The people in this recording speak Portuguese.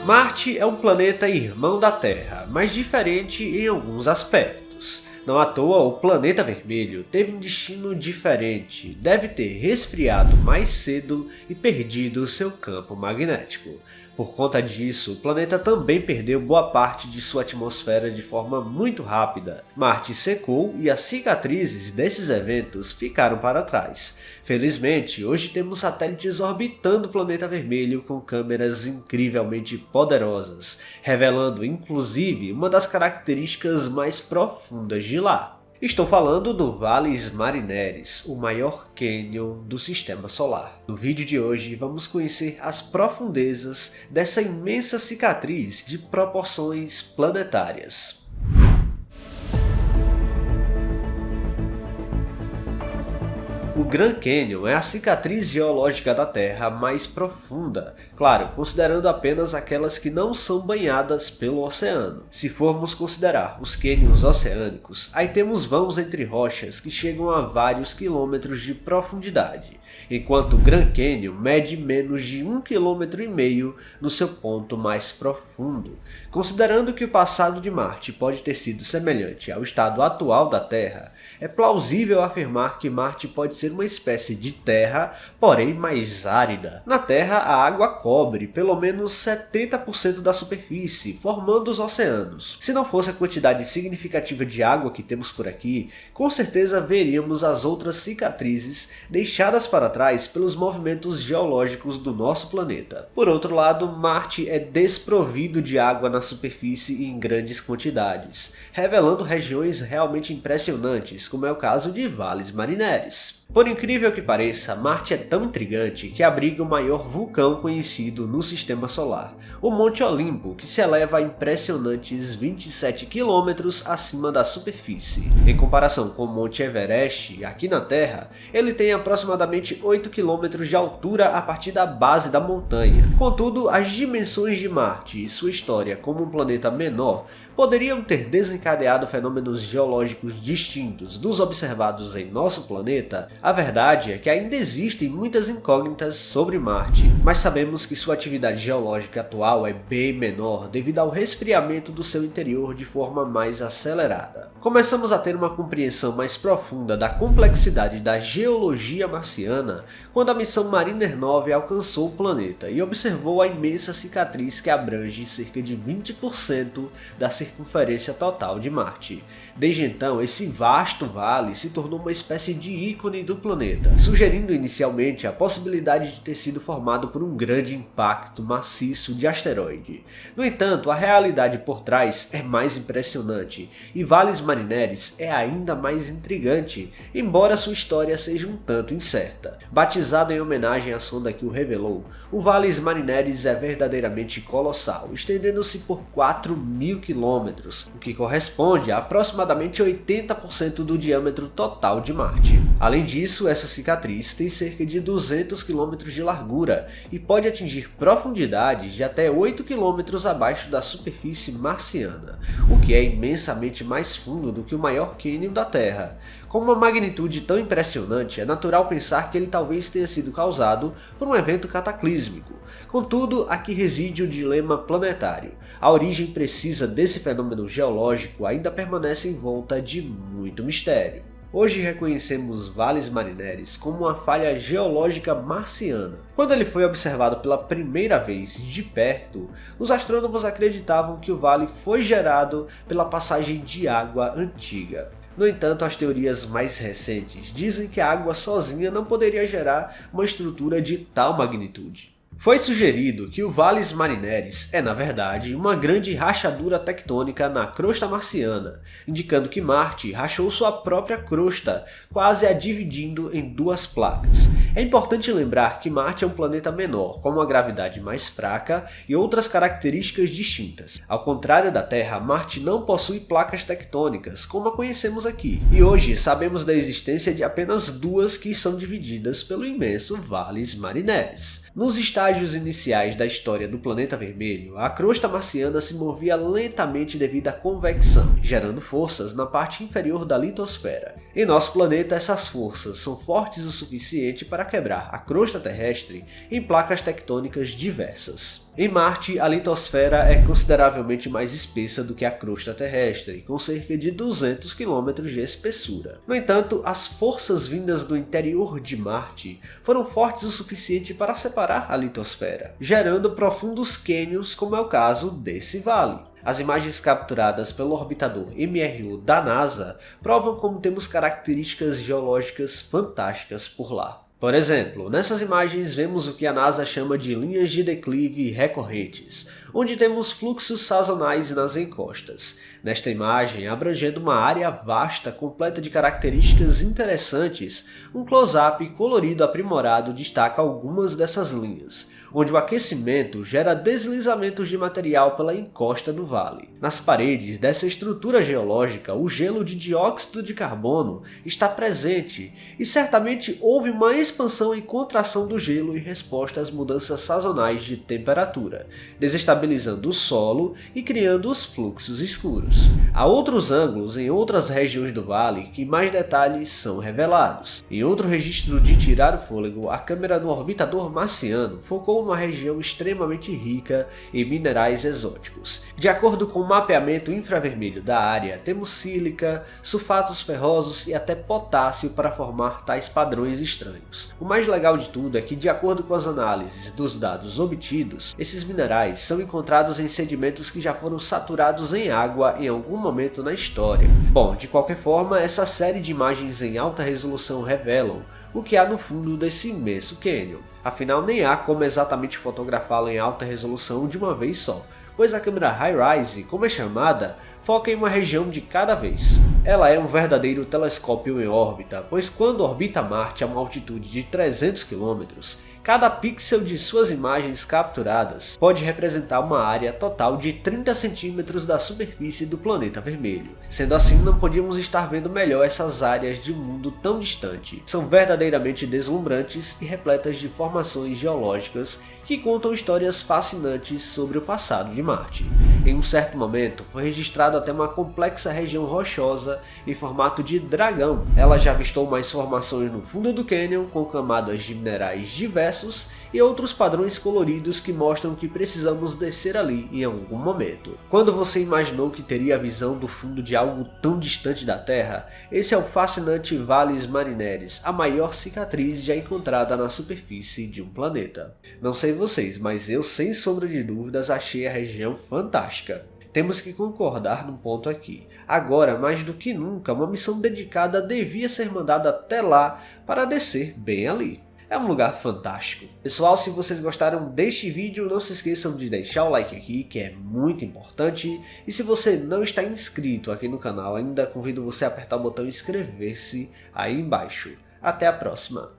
Marte é um planeta irmão da Terra, mas diferente em alguns aspectos. Não à toa, o planeta vermelho teve um destino diferente, deve ter resfriado mais cedo e perdido seu campo magnético. Por conta disso, o planeta também perdeu boa parte de sua atmosfera de forma muito rápida. Marte secou e as cicatrizes desses eventos ficaram para trás. Felizmente, hoje temos satélites orbitando o planeta vermelho com câmeras incrivelmente poderosas, revelando inclusive uma das características mais profundas de lá. Estou falando do Valles Marineris, o maior cânion do Sistema Solar. No vídeo de hoje vamos conhecer as profundezas dessa imensa cicatriz de proporções planetárias. O Grand Canyon é a cicatriz geológica da Terra mais profunda, claro, considerando apenas aquelas que não são banhadas pelo oceano. Se formos considerar os cânions oceânicos, aí temos vãos entre rochas que chegam a vários quilômetros de profundidade, enquanto o Grand Canyon mede menos de 1,5 km no seu ponto mais profundo. Considerando que o passado de Marte pode ter sido semelhante ao estado atual da Terra, é plausível afirmar que Marte pode ser uma espécie de terra, porém mais árida. Na Terra, a água cobre pelo menos 70% da superfície, formando os oceanos. Se não fosse a quantidade significativa de água que temos por aqui, com certeza veríamos as outras cicatrizes deixadas para trás pelos movimentos geológicos do nosso planeta. Por outro lado, Marte é desprovido de água na superfície em grandes quantidades, revelando regiões realmente impressionantes, como é o caso de Valles Marineris. Por incrível que pareça, Marte é tão intrigante que abriga o maior vulcão conhecido no Sistema Solar, o Monte Olimpo, que se eleva a impressionantes 27 km acima da superfície. Em comparação com o Monte Everest, aqui na Terra, ele tem aproximadamente 8 km de altura a partir da base da montanha. Contudo, as dimensões de Marte e sua história como um planeta menor poderiam ter desencadeado fenômenos geológicos distintos dos observados em nosso planeta. A verdade é que ainda existem muitas incógnitas sobre Marte, mas sabemos que sua atividade geológica atual é bem menor devido ao resfriamento do seu interior de forma mais acelerada. Começamos a ter uma compreensão mais profunda da complexidade da geologia marciana quando a missão Mariner 9 alcançou o planeta e observou a imensa cicatriz que abrange cerca de 20% da circunferência total de Marte. Desde então, esse vasto vale se tornou uma espécie de ícone do planeta, sugerindo inicialmente a possibilidade de ter sido formado por um grande impacto maciço de asteroide. No entanto, a realidade por trás é mais impressionante e Valles Marineris é ainda mais intrigante, embora sua história seja um tanto incerta. Batizado em homenagem à sonda que o revelou, o Valles Marineris é verdadeiramente colossal, estendendo-se por 4.000 km, o que corresponde a aproximadamente 80% do diâmetro total de Marte. Além disso, essa cicatriz tem cerca de 200 km de largura e pode atingir profundidades de até 8 km abaixo da superfície marciana, o que é imensamente mais fundo do que o maior cânion da Terra. Com uma magnitude tão impressionante, é natural pensar que ele talvez tenha sido causado por um evento cataclísmico. Contudo, aqui reside o dilema planetário. A origem precisa desse fenômeno geológico ainda permanece envolta de muito mistério. Hoje reconhecemos Valles Marineris como uma falha geológica marciana. Quando ele foi observado pela primeira vez de perto, os astrônomos acreditavam que o vale foi gerado pela passagem de água antiga. No entanto, as teorias mais recentes dizem que a água sozinha não poderia gerar uma estrutura de tal magnitude. Foi sugerido que o Valles Marineris é, na verdade, uma grande rachadura tectônica na crosta marciana, indicando que Marte rachou sua própria crosta, quase a dividindo em duas placas. É importante lembrar que Marte é um planeta menor, com uma gravidade mais fraca e outras características distintas. Ao contrário da Terra, Marte não possui placas tectônicas, como a conhecemos aqui, e hoje sabemos da existência de apenas duas que são divididas pelo imenso Valles Marineris. Nos estágios iniciais da história do planeta vermelho, a crosta marciana se movia lentamente devido à convecção, gerando forças na parte inferior da litosfera. Em nosso planeta, essas forças são fortes o suficiente para quebrar a crosta terrestre em placas tectônicas diversas. Em Marte, a litosfera é consideravelmente mais espessa do que a crosta terrestre, com cerca de 200 km de espessura. No entanto, as forças vindas do interior de Marte foram fortes o suficiente para separar a litosfera, gerando profundos cânions, como é o caso desse vale. As imagens capturadas pelo orbitador MRO da NASA provam como temos características geológicas fantásticas por lá. Por exemplo, nessas imagens vemos o que a NASA chama de linhas de declive recorrentes, onde temos fluxos sazonais nas encostas. Nesta imagem, abrangendo uma área vasta completa de características interessantes, um close-up colorido aprimorado destaca algumas dessas linhas, onde o aquecimento gera deslizamentos de material pela encosta do vale. Nas paredes dessa estrutura geológica, o gelo de dióxido de carbono está presente e certamente houve uma expansão e contração do gelo em resposta às mudanças sazonais de temperatura, desestabilizando o solo e criando os fluxos escuros. Há outros ângulos em outras regiões do vale que mais detalhes são revelados. Em outro registro de tirar o fôlego, a câmera do orbitador marciano focou numa região extremamente rica em minerais exóticos. De acordo com o mapeamento infravermelho da área, temos sílica, sulfatos ferrosos e até potássio para formar tais padrões estranhos. O mais legal de tudo é que, de acordo com as análises dos dados obtidos, esses minerais são encontrados em sedimentos que já foram saturados em água em algum momento na história. Bom, de qualquer forma, essa série de imagens em alta resolução revelam o que há no fundo desse imenso cânion. Afinal, nem há como exatamente fotografá-lo em alta resolução de uma vez só, pois a câmera High-Rise, como é chamada, foca em uma região de cada vez. Ela é um verdadeiro telescópio em órbita, pois quando orbita Marte a uma altitude de 300 km, cada pixel de suas imagens capturadas pode representar uma área total de 30 centímetros da superfície do planeta vermelho. Sendo assim, não podíamos estar vendo melhor essas áreas de um mundo tão distante. São verdadeiramente deslumbrantes e repletas de formações geológicas que contam histórias fascinantes sobre o passado de Marte. Em um certo momento, foi registrado até uma complexa região rochosa em formato de dragão. Ela já avistou mais formações no fundo do cânion, com camadas de minerais diversos e outros padrões coloridos que mostram que precisamos descer ali em algum momento. Quando você imaginou que teria a visão do fundo de algo tão distante da Terra, esse é o fascinante Valles Marineris, a maior cicatriz já encontrada na superfície de um planeta. Não sei vocês, mas eu sem sombra de dúvidas achei a região fantástica. Temos que concordar num ponto aqui. Agora, mais do que nunca, uma missão dedicada devia ser mandada até lá para descer bem ali. É um lugar fantástico. Pessoal, se vocês gostaram deste vídeo, não se esqueçam de deixar o like aqui, que é muito importante. E se você não está inscrito aqui no canal ainda, convido você a apertar o botão inscrever-se aí embaixo. Até a próxima!